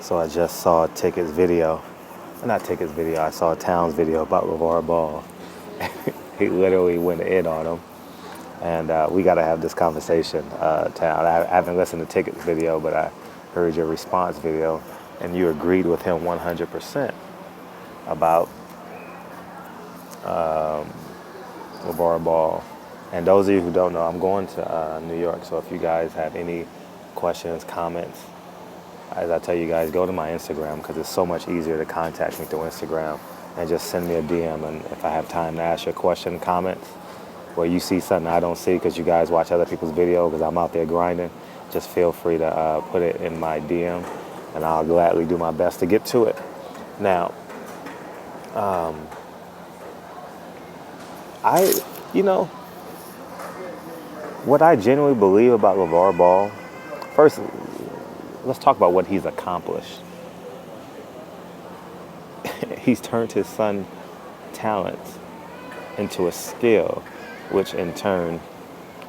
So I just saw Ticket's video. Not Ticket's video, I saw Town's video about Lavar Ball. He literally went in on him. And we got to have this conversation, Town. I haven't listened to Ticket's video, but I heard your response video, and you agreed with him 100% about Lavar Ball. And those of you who don't know, I'm going to New York, so if you guys have any questions, comments, as I tell you guys, go to my Instagram because it's so much easier to contact me through Instagram and just send me a DM. And if I have time to ask you a question, comments, or you see something I don't see because you guys watch other people's video because I'm out there grinding, just feel free to put it in my DM and I'll gladly do my best to get to it. Now, what I genuinely believe about Lavar Ball, first, let's talk about what he's accomplished. He's turned his son's talent into a skill, which in turn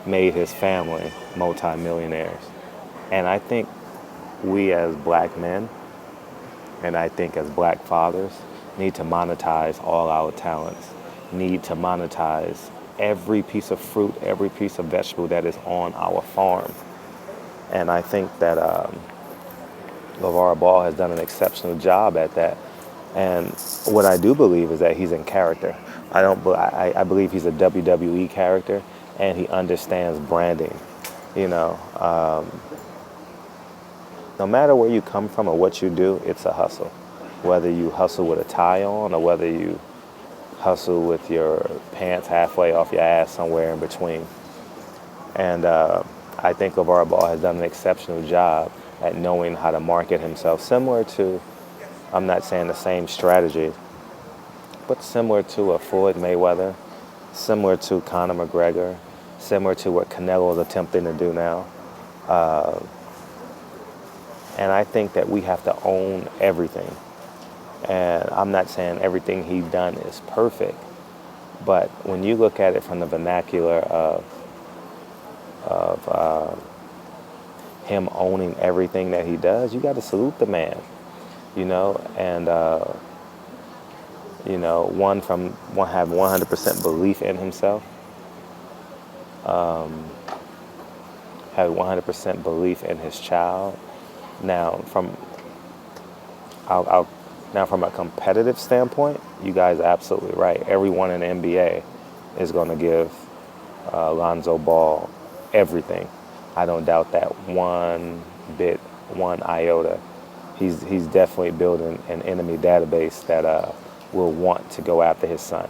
made his family multimillionaires. And I think we as black men, and I think as black fathers, need to monetize all our talents, need to monetize every piece of fruit, every piece of vegetable that is on our farm. And I think that Lavar Ball has done an exceptional job at that. And what I do believe is that he's in character. I believe he's a WWE character, and he understands branding. No matter where you come from or what you do, it's a hustle. Whether you hustle with a tie on or whether you hustle with your pants halfway off your ass somewhere in between. And I think Lavar Ball has done an exceptional job at knowing how to market himself, similar to, I'm not saying the same strategy, but similar to a Floyd Mayweather, similar to Conor McGregor, similar to what Canelo is attempting to do now. And I think that we have to own everything. And I'm not saying everything he's done is perfect, but when you look at it from the vernacular of him owning everything that he does, you got to salute the man, and one have 100% belief in himself, have 100% belief in his child. Now, from a competitive standpoint, you guys are absolutely right. Everyone in the NBA is going to give Lonzo Ball everything. I don't doubt that one bit, one iota. He's definitely building an enemy database that will want to go after his son.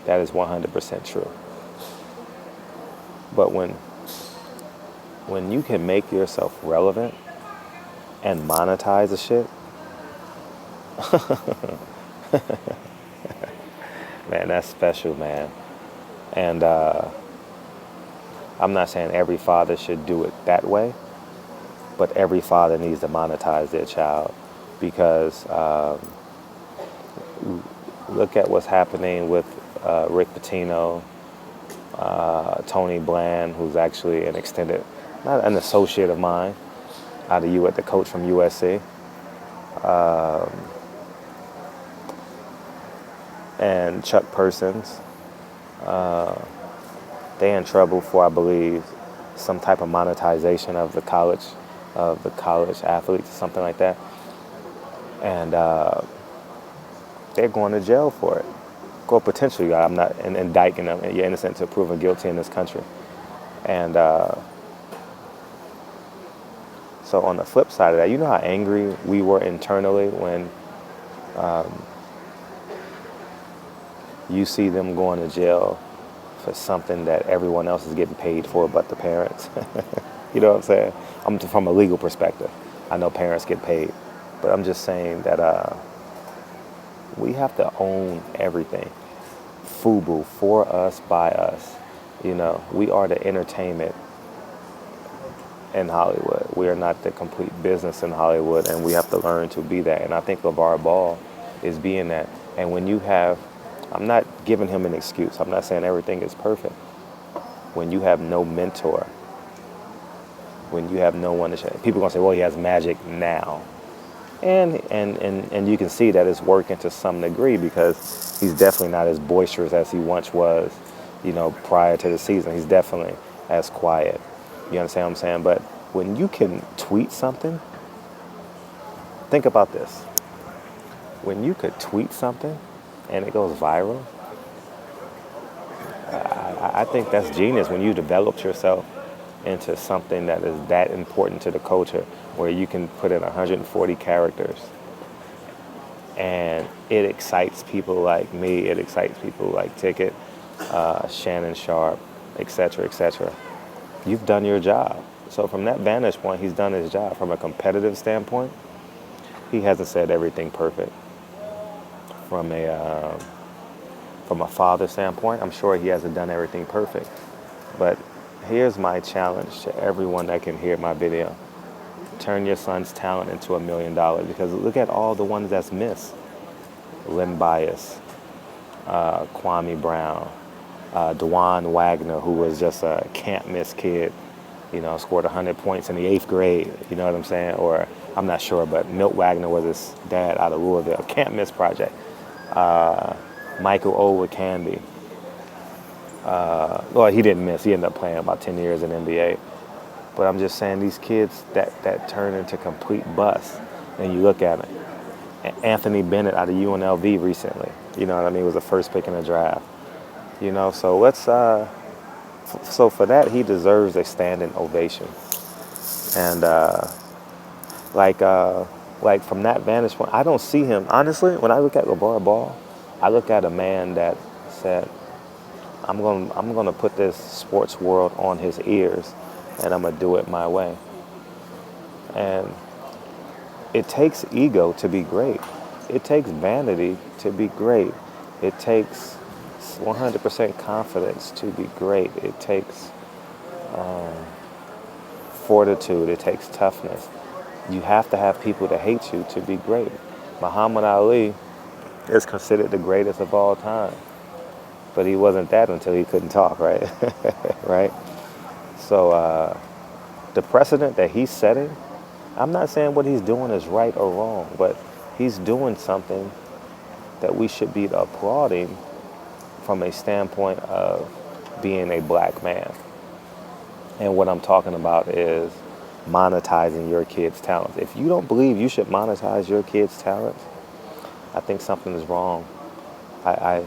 That is 100% true. But when you can make yourself relevant and monetize the shit, man, that's special, man. And I'm not saying every father should do it that way, but every father needs to monetize their child because look at what's happening with Rick Pitino, Tony Bland, who's actually not an associate of mine, the coach from USC. And Chuck Persons, they in trouble for, I believe, some type of monetization of the college athletes or something like that. And they're going to jail for it. Or potentially, I'm not indicting them. You're innocent until proven guilty in this country. And so on the flip side of that, you know how angry we were internally when you see them going to jail for something that everyone else is getting paid for but the parents. You know what I'm saying? I'm from a legal perspective. I know parents get paid, but I'm just saying that we have to own everything. FUBU, for us, by us. We are the entertainment in Hollywood. We are not the complete business in Hollywood, and we have to learn to be that. And I think Lavar Ball is being that. And when you have, I'm not giving him an excuse. I'm not saying everything is perfect. When you have no mentor, when you have no one to share, people are going to say, well, he has magic now. And you can see that it's working to some degree because he's definitely not as boisterous as he once was, prior to the season. He's definitely as quiet. You understand what I'm saying? But when you can tweet something, think about this. When you could tweet something and it goes viral, I think that's genius when you developed yourself into something that is that important to the culture where you can put in 140 characters and it excites people like me, it excites people like Ticket, Shannon Sharp, etc., etc. You've done your job. So from that vantage point, he's done his job. From a competitive standpoint, he hasn't said everything perfect. From a father standpoint, I'm sure he hasn't done everything perfect. But here's my challenge to everyone that can hear my video. Turn your son's talent into $1 million because look at all the ones that's missed. Len Bias, Kwame Brown, Dewan Wagner, who was just a can't miss kid, scored 100 points in the 8th grade, you know what I'm saying? Or I'm not sure, but Milt Wagner was his dad out of Louisville, can't miss project. Michael Olowokandi. Well, he didn't miss. He ended up playing about 10 years in NBA. But I'm just saying these kids that turn into complete busts, and you look at it. Anthony Bennett out of UNLV recently, you know what I mean, was the first pick in the draft. So let's, so for that, he deserves a standing ovation. And like from that vantage point, I don't see him, honestly, when I look at LaVar Ball, I look at a man that said, I'm going to put this sports world on his ears and I'm going to do it my way. And it takes ego to be great. It takes vanity to be great. It takes 100% confidence to be great. It takes fortitude. It takes toughness. You have to have people that hate you to be great. Muhammad Ali is considered the greatest of all time. But he wasn't that until he couldn't talk, right? Right? So the precedent that he's setting, I'm not saying what he's doing is right or wrong, but he's doing something that we should be applauding from a standpoint of being a black man. And what I'm talking about is monetizing your kids' talents. If you don't believe you should monetize your kids' talents, I think something is wrong. I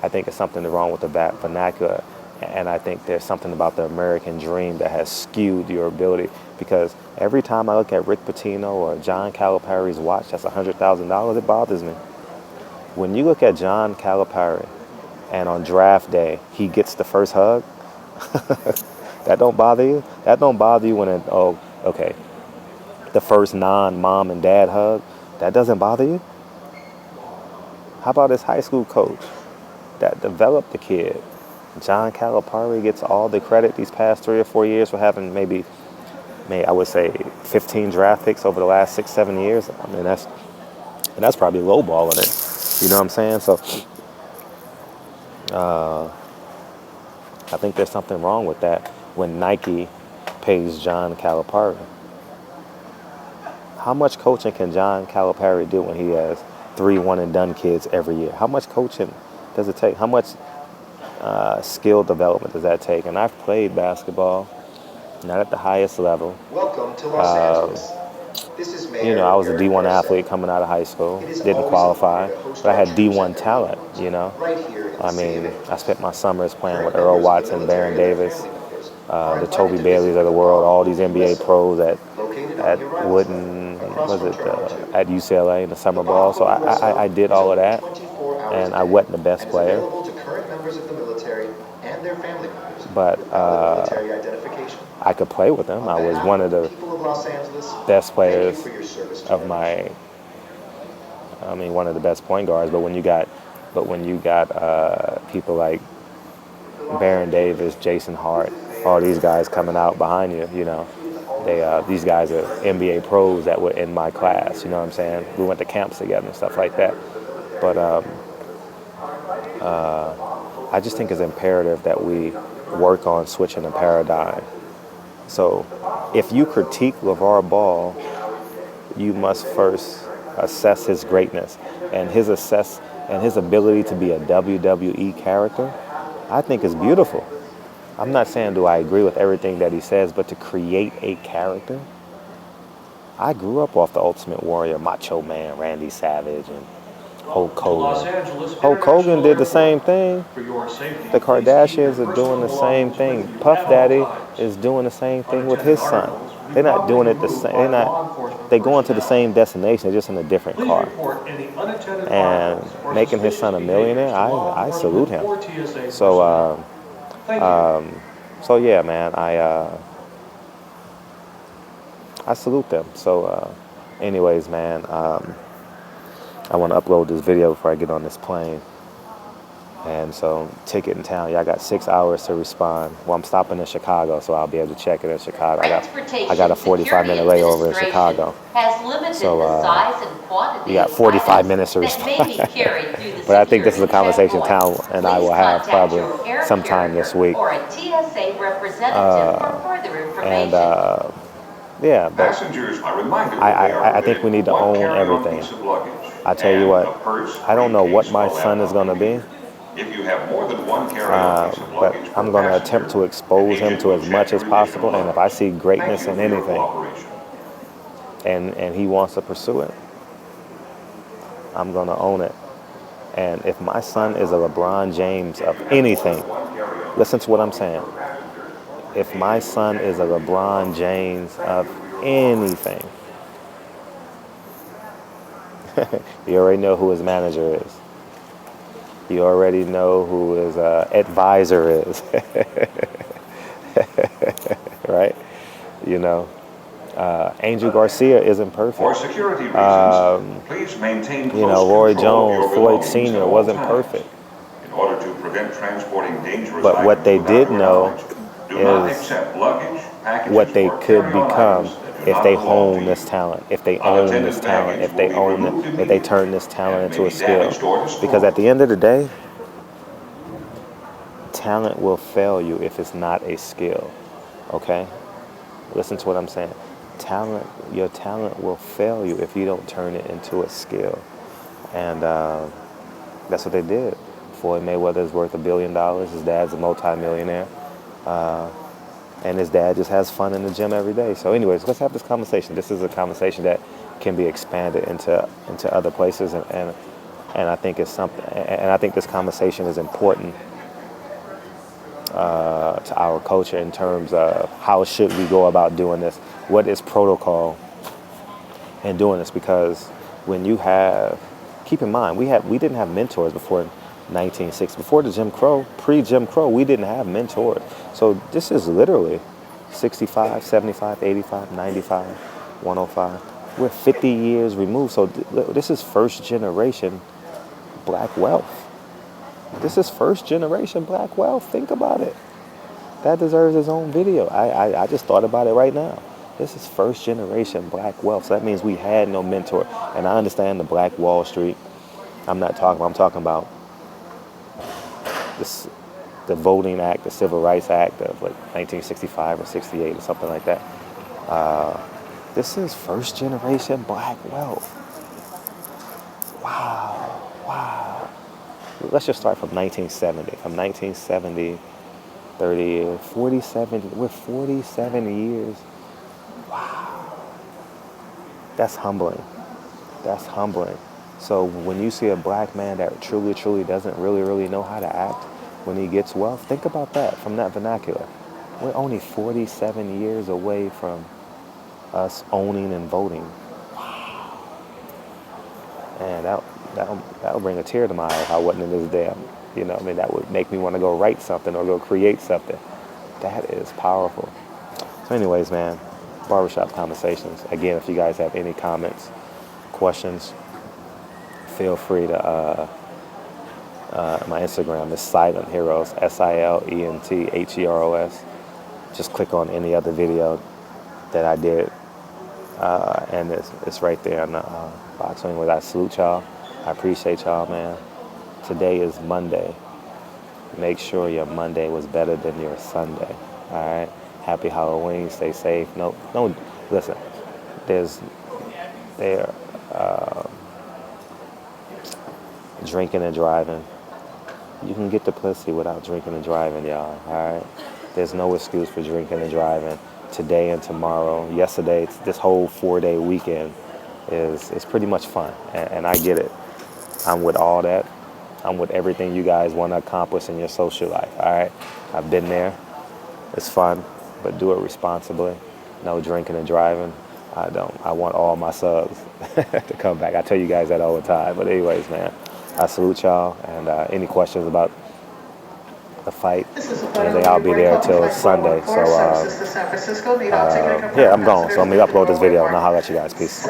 think it's something wrong with the vernacular, and I think there's something about the American dream that has skewed your ability, because every time I look at Rick Pitino or John Calipari's watch that's $100,000, it bothers me. When you look at John Calipari and on draft day he gets the first hug, that don't bother you? That don't bother you when the first non-mom and dad hug, that doesn't bother you? How about his high school coach that developed the kid? John Calipari gets all the credit these past 3 or 4 years for having maybe I would say 15 draft picks over the last 6-7 years. I mean, that's probably lowballing it. You know what I'm saying? So I think there's something wrong with that when Nike pays John Calipari. How much coaching can John Calipari do when he has 3 one-and-done kids every year? How much coaching does it take? How much skill development does that take? And I've played basketball, not at the highest level. Welcome to Los Angeles. This is Mayor I was a Eric D1 Garcetti. athlete coming out of high school. It is Didn't always qualify, an honor to host but I our had troops D1 and talent, right here in I the city of mean, Angels. I spent my summers playing with Current Earl members of Watson, the Baron military and their Davis, family members the are Toby invited to Baileys visit of the the world, all Lavar these Ball NBA vessel, pros located on at the arrivals Wooden, deck, across was from it Terminal 2. at UCLA in the summer The ball. Lavar So Ball vessel I did is all of open that, 24 hours and a I day wasn't the best and is player, available to current members of the military and their family members but with valid military identification. I could play with them. I was one of the People of Los Angeles, best thank you players for your service to of our my, one of the best point guards. But when you got people like Baron Davis, Jason Hart, all these guys coming out behind you, these guys are NBA pros that were in my class. You know what I'm saying? We went to camps together and stuff like that. But I just think it's imperative that we work on switching the paradigm. So if you critique LaVar Ball, you must first assess his greatness and his ability to be a WWE character, I think is beautiful. I'm not saying do I agree with everything that he says, but to create a character, I grew up off the Ultimate Warrior, Macho Man, Randy Savage, and Hulk Hogan. Hulk Hogan did the same thing. The Kardashians are doing the same thing. Puff Daddy is doing the same thing with his son. They're not doing it the same. They're going to the same destination, they're just in a different car. And making his son a millionaire, I salute him. So, so yeah, man, I salute them. So, anyways, man, I want to upload this video before I get on this plane. And so, ticket in town. Yeah, I got 6 hours to respond. Well, I'm stopping in Chicago, so I'll be able to check it in Chicago. I got a 45-minute layover in Chicago. So, you got 45 minutes to respond. But I think this is a conversation Town and I will have probably sometime this week. Yeah, but I think we need to own everything. I tell you what, I don't know what my son is going to be. But I'm going to attempt to expose him to as much as possible. And if I see greatness in anything and he wants to pursue it, I'm going to own it. And if my son is a LeBron James of anything, listen to what I'm saying. If my son is a LeBron James of anything, you already know who his manager is. You already know who his advisor is, right? You know, Angel Garcia isn't perfect. For security reasons, please maintain close Roy control Jones, of your Floyd belongings Sr. at all wasn't times. perfect. In order to prevent transporting dangerous But what items they without did your know knowledge, do not is accept luggage, packages, what they or could carry-on become items that do if not they belong hone to this you. talent, if they own this talent, if they own it, if they turn this talent into a skill. Because at the end of the day, talent will fail you if it's not a skill, okay? Listen to what I'm saying. Your talent will fail you if you don't turn it into a skill. And that's what they did. Floyd Mayweather is worth $1 billion. His dad's a multi-millionaire. And his dad just has fun in the gym every day. So anyways, let's have this conversation. This is a conversation that can be expanded into other places. And I think it's something, and I think this conversation is important to our culture in terms of how should we go about doing this? What is protocol in doing this? Because when you have, keep in mind, we didn't have mentors before 1960. Before the Jim Crow, pre-Jim Crow, we didn't have mentors. So this is literally 65, 75, 85, 95, 105. We're 50 years removed. So this is first generation black wealth. This is first generation black wealth. Think about it. That deserves its own video. I just thought about it right now. This is first generation black wealth. So that means we had no mentor. And I understand the Black Wall Street. I'm talking about the Voting Act, the Civil Rights Act of like 1965 or 68 or something like that. This is first generation black wealth. Wow. Let's just start from 1970. From 1970, 30 years, 47, we're 47 years. Wow. That's humbling. So when you see a black man that truly doesn't really know how to act when he gets wealth, think about that from that vernacular. We're only 47 years away from us owning and voting. Wow. And that'll bring a tear to my eye if I wasn't in this damn, that would make me want to go write something or go create something. That is powerful. So anyways, man, barbershop conversations. Again, if you guys have any comments, questions, feel free to, my Instagram is Silent Heroes, SILENTHEROS. Just click on any other video that I did, and it's right there in the box. So anyways, I salute y'all. I appreciate y'all, man. Today is Monday. Make sure your Monday was better than your Sunday. All right. Happy Halloween. Stay safe. No. Listen. drinking and driving. You can get the pussy without drinking and driving, y'all, all right? There's no excuse for drinking and driving today and tomorrow. Yesterday, this whole 4-day weekend is pretty much fun, and I get it. I'm with all that. I'm with everything you guys want to accomplish in your social life, all right? I've been there. It's fun, but do it responsibly. No drinking and driving. I don't. I want all my subs to come back. I tell you guys that all the time. But anyways, man, I salute y'all. And any questions about the fight, anything, I'll be there till Sunday. So yeah, I'm gone. So I'm gonna upload this video and I'll holler at you guys. Peace.